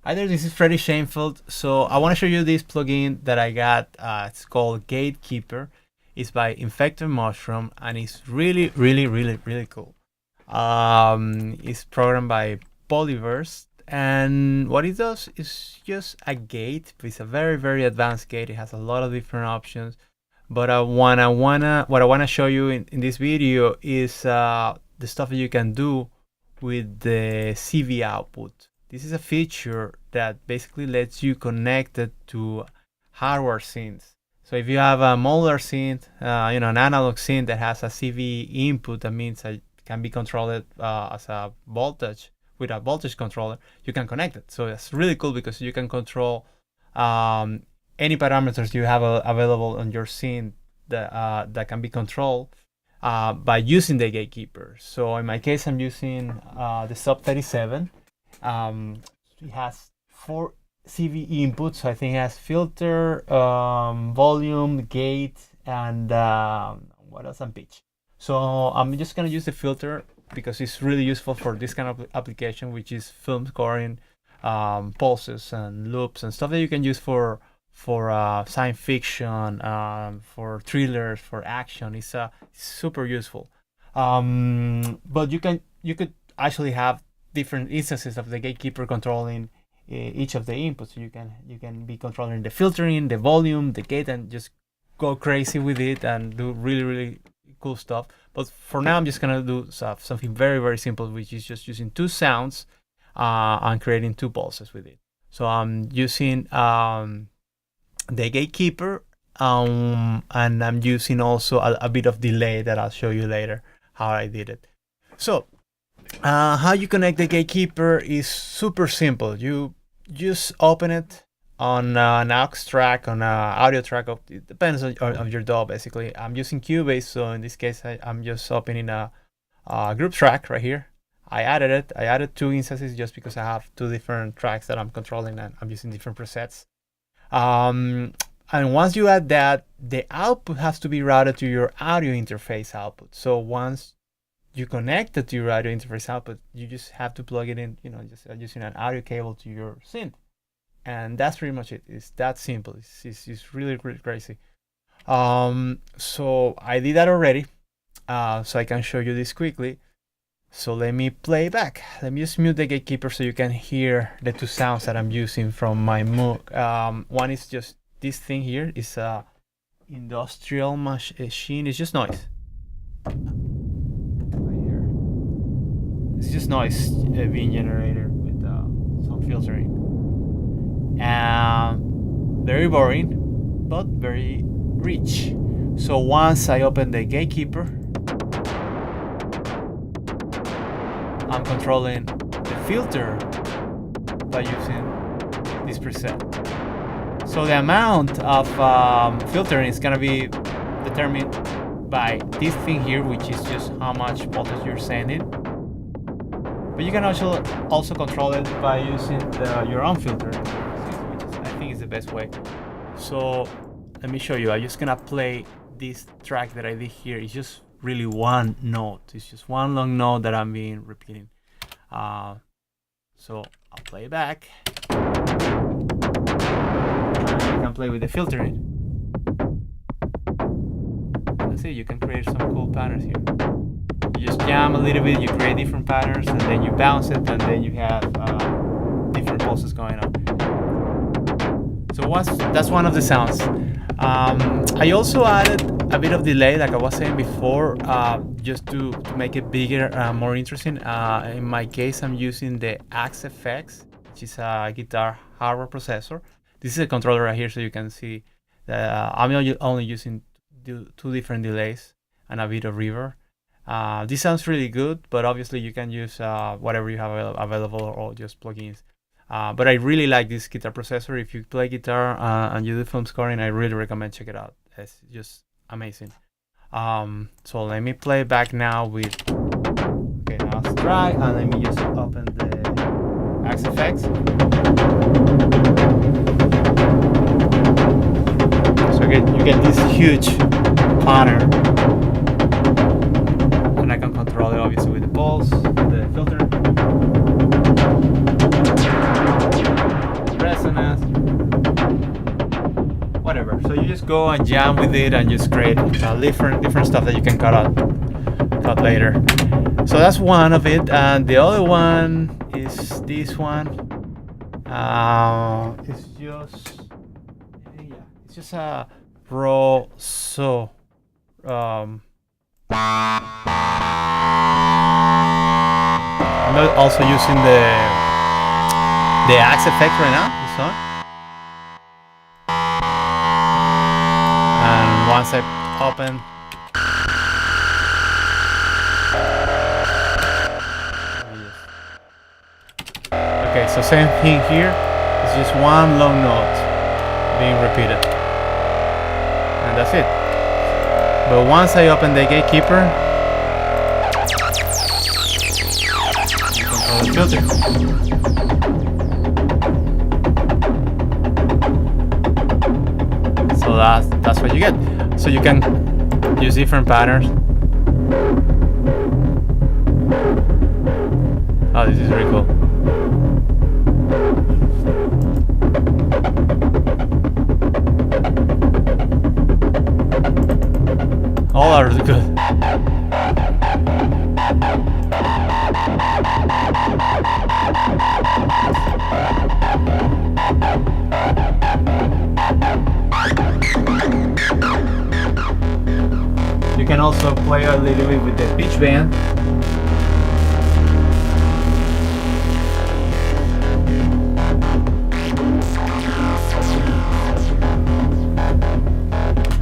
Hi there, this is Freddy Shanefield. So I want to show you this plugin that I got. It's called Gatekeeper. It's by Infected Mushroom and it's really cool. It's programmed by Polyverse, and what it does is just a gate. It's a very advanced gate. It has a lot of different options. But what I wanna show you in this video is the stuff that you can do with the CV output. This is a feature that basically lets you connect it to hardware synths. So if you have a modular synth, an analog synth that has a CV input, that means it can be controlled as a voltage with a voltage controller, you can connect it. So it's really cool because you can control any parameters you have available on your synth that can be controlled by using the gatekeeper. So in my case, I'm using the Sub37. It has 4 CV inputs. So I think it has filter, volume, gate, and what else? And pitch. So I'm just gonna use the filter because it's really useful for this kind of application, which is film scoring, pulses and loops and stuff that you can use for science fiction, for thrillers, for action. It's super useful. But you could actually have different instances of the gatekeeper controlling each of the inputs. So you can be controlling the filtering, the volume, the gate, and just go crazy with it and do really cool stuff. But for now, I'm just gonna do something very simple, which is just using 2 sounds and creating 2 pulses with it. So I'm using the gatekeeper, and I'm using also a bit of delay that I'll show you later how I did it. So how you connect the gatekeeper is super simple. You just open it on an aux track, on an audio track. It depends on your DAW, basically. I'm using Cubase, so in this case, I'm just opening a group track right here. I added 2 instances just because I have 2 different tracks that I'm controlling and I'm using different presets. And once you add that, the output has to be routed to your audio interface output. So once you connect it to your audio interface output, you just have to plug it in, just using an audio cable to your synth. And that's pretty much it. It's that simple. It's really crazy. So I did that already. So I can show you this quickly. So let me play back. Let me just mute the gatekeeper so you can hear the 2 sounds that I'm using from my Moog. One is just this thing here. It's a industrial machine. It's just noise. Right here. It's just noise being generated with some filtering. Very boring, but very rich. So once I open the gatekeeper, I'm controlling the filter by using this preset. So the amount of filtering is gonna be determined by this thing here, which is just how much voltage you're sending. But you can also control it by using your own filter, which I think is the best way. So let me show you. I'm just gonna play this track that I did here. It's just really one note. It's just one long note that I'm being repeating. So I'll play it back. You can play with the filtering. That's it. You can create some cool patterns here. You just jam a little bit, you create different patterns, and then you bounce it, and then you have different pulses going on. So that's one of the sounds. I also added a bit of delay, like I was saying before, just to make it bigger, more interesting. In my case, I'm using the AXFX, which is a guitar hardware processor. This is a controller right here, so you can see that I'm only using 2 different delays and a bit of reverb. This sounds really good, but obviously you can use whatever you have available or just plugins. But I really like this guitar processor. If you play guitar and you do film scoring, I really recommend check it out. It's just amazing. So let me play back now with, okay, now let's try, and let me just open the AXFX. So you get this huge pattern. And I can control it obviously with the pulse, the filter. you just go and jam with it and just create different stuff that you can cut later. So that's one of it, and the other one is this one. It's just a raw so. I'm not also using the axe effect right now. This one. And once I open. Okay, so same thing here. It's just one long note being repeated. And that's it. But once I open the gatekeeper, you control the filter. So that's what you get. So you can use different patterns. Oh, this is really cool. All are really good. You can also play a little bit with the pitch bend.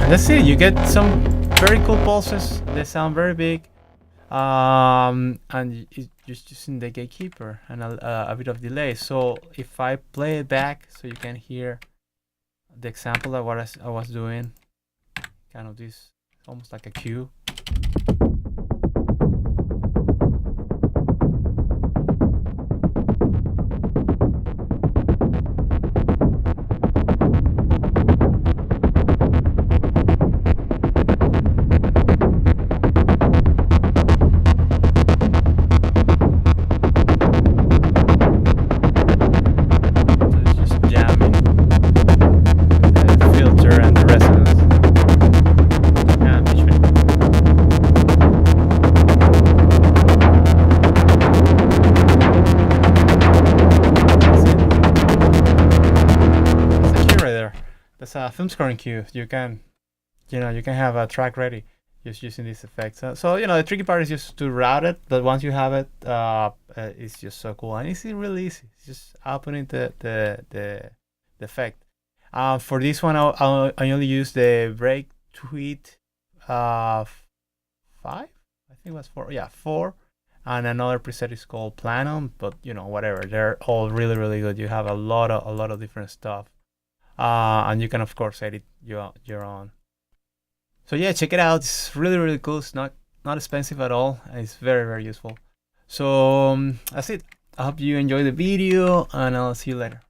And that's it, you get some very cool pulses. They sound very big, and it's just using the gatekeeper and a bit of delay. So if I play it back, so you can hear the example of what I was doing, kind of this, almost like a cue. That's a film scoring cue. You can have a track ready just using this effect. So the tricky part is just to route it, but once you have it, it's just so cool, and it's really easy. It's just opening the effect. For this one, I only use the break tweet 5. I think it was 4. Yeah, 4. And another preset is called Planum, but whatever. They're all really, really good. You have a lot of different stuff. And you can of course edit your own. So yeah, check it out. It's really, really cool. It's not expensive at all, and it's very, very useful. So that's it. I hope you enjoyed the video, and I'll see you later.